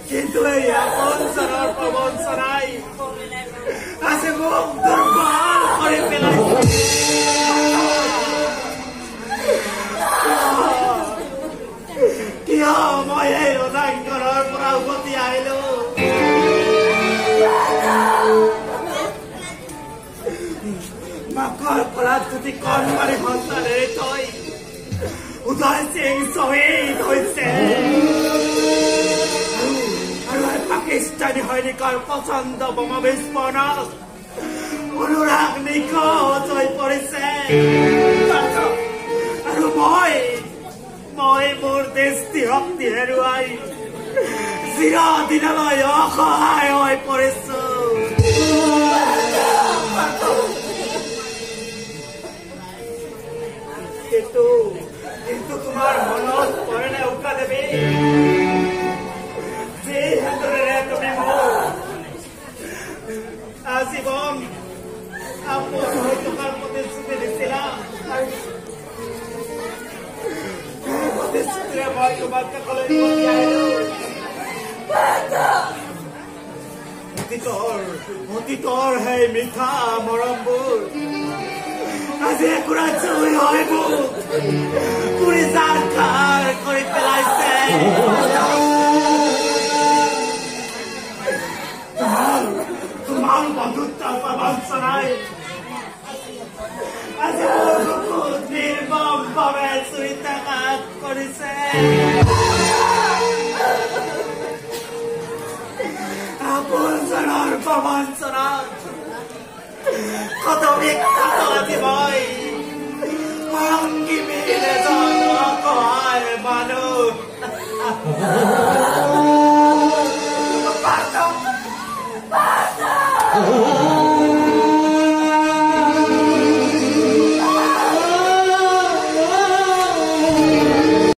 কিন্তু এই আপনজনৰ প্ৰবঞ্চনাই আজি মোক দুৰ্বল কৰি পেলাইছে। কিয় মই এই ৰজাঙ্গনৰ পৰা উভতি আহিলো? মাকৰ কোলাত যদি কণমাৰি সন্তান এৰি থৈ উদয় সিং শ্বহীদ হৈছে আৰু পাকিস্তানী সৈনিকৰ পচন্দ বোমা বিস্ফোৰণত অনুৰাগ নিখোজ হৈ পৰিছে আৰু মই মোৰ দৃষ্টিশক্তি হেৰুৱাই চিৰদিনলৈ অসহায় হৈ পৰিছো। কিন্তু তোমাৰ মনত পৰে নে উকা দেৱী, যি হেতুৰে তুমি মোক আজীৱন আপোন হৈ থকাৰ প্ৰতিশ্ৰুতি দিছিলা? প্ৰতিশ্ৰুতিৰে মই তোমাক কাষলৈ উভতি আহিলো। অতীতৰ সেই মিঠা মৰমবোৰ আজি একুৰা চুই হৈ মোক পুৰি জাৰখাৰ কৰি পেলাইছে। তোমাৰ বন্ধুত্বৰ প্ৰবঞ্চনাই আজি মোৰ বুকুত নিৰ্মমভাৱে চুৰিতাঘাত কৰিছে। আপোনজনৰ প্ৰবঞ্চনাত আজি মই সংগীবিহীন এজন অসহায় মানুহ। Basta!